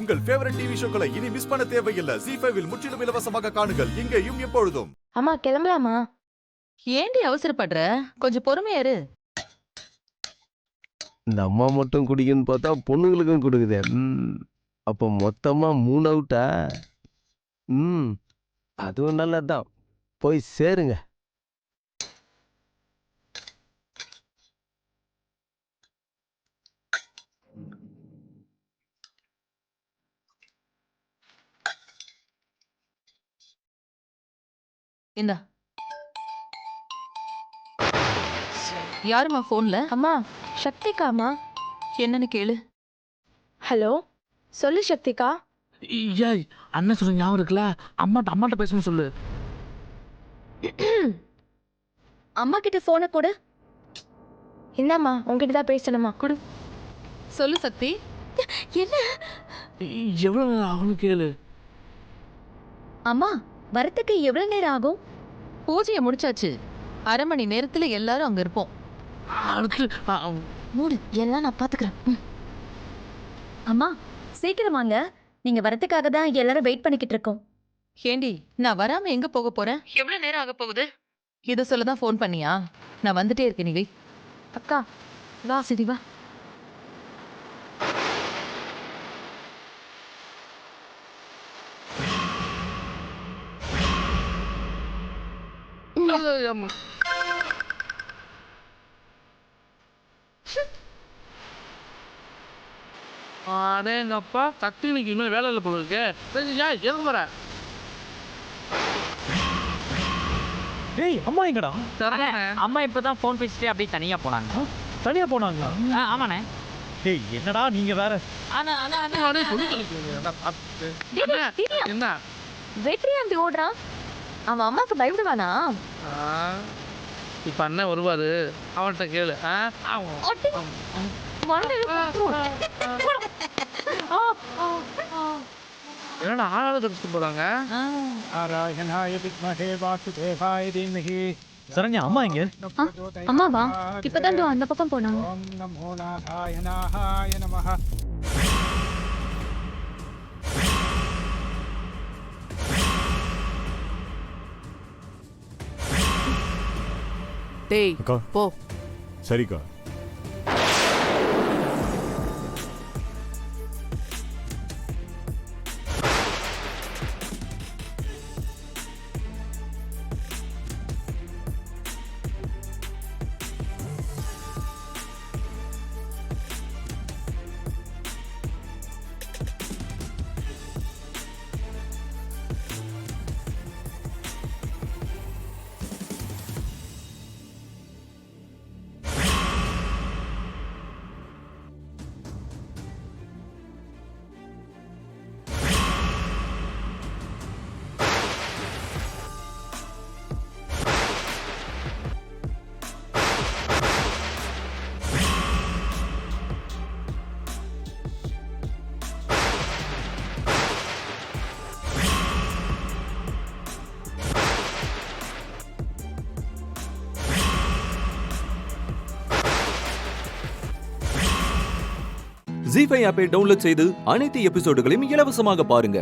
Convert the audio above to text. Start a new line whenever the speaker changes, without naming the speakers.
உங்கள் favourite TV ஷோக்களை இனி miss பண்ண தேவையில்லை. ZEE5 இல் முற்றிலும் இலவசமாக காணுங்கள், இங்கேயும் எப்பொழுதும்.
அம்மா கிளம்பலாமா?
ஏண்டி அவசரப்படுற? கொஞ்சம் பொறுமையா இரு.
இந்த அம்மா மட்டும் குடிக்குன்னு பார்த்தா பொண்ணுங்களுக்கும் கொடுக்குதே. அப்போ மொத்தமா 3 அவுட்டா? அதுவும் நல்லதுதான். போய் சேருங்க.
இந்தா. யாரும்மா ஃபோன்ல?
அம்மா சக்திகாமா.
என்னன்னு கேளு.
ஹலோ சொல்லு சக்திகா.
ஏய் அண்ணன் சொல்ல ஞாபகம் இருக்குல்ல, அம்மாட்ட பேசணும்னு சொல்லு.
அம்மா கிட்ட போனை கொடு. என்னம்மா உங்ககிட்ட தான் பேசணுமா? கொடு.
சொல்லு சக்தி.
என்ன?
எவ்வளவு நேரம் ஆகும்னு கேளு.
அம்மா வரத்துக்கு எவ்வளவு நேரம் ஆகும்?
பூஜையை முடிச்சாச்சு. 1/2 மணி நேரத்துல எல்லாரும் அங்க இருப்போம்.
அடுத்து
மூடு, எல்லாம் நான் பாத்துக்கிறேன். அம்மா சீக்கிரம் வாங்க, நீங்க வரதுக்காக தான் எல்லாரும் வெயிட் பண்ணிக்கிட்டு இருக்கோம்.
ஏண்டி நான் வராம எங்க போக போறேன்? எவ்வளவு நேரம் ஆக போகுது? இதை சொல்லதான் ஃபோன் பண்ணியா? நான் வந்துட்டே இருக்கேன், நீ வை.
அக்கா வா. சரி வா.
எங்க அப்பா சக்தி இன்னைக்கு இன்னும் வேலை இல்லை போல இருக்கு. எது வர?
டேய் அம்மா எங்கடா?
அம்மா இப்பதான் ஃபோன் பேசிட்டு அப்படியே தனியா போனாங்க.
தனியா போனாங்களா?
ஆமாண்ணே.
டேய் என்னடா நீங்க வேற.
என்ன
வெற்றி அப்படி ஓடுறான். அவன் அம்மாக்கு பயப்படுவானா?
இப்ப அண்ணன் வருவாரு, அவன்கிட்ட கேளு. என்னடா ஆளாளு தெரிஞ்சு போறாங்க.
சரண்யா அம்மா எங்க?
அம்மாவா இப்பதான் அந்த பக்கம் போனாங்க.
டேய்
அக்கா
போ.
சரிக்கா.
ZEE5 ஆப்பை டவுன்லோட் செய்து அனைத்து எபிசோடுகளையும் இலவசமாக பாருங்க.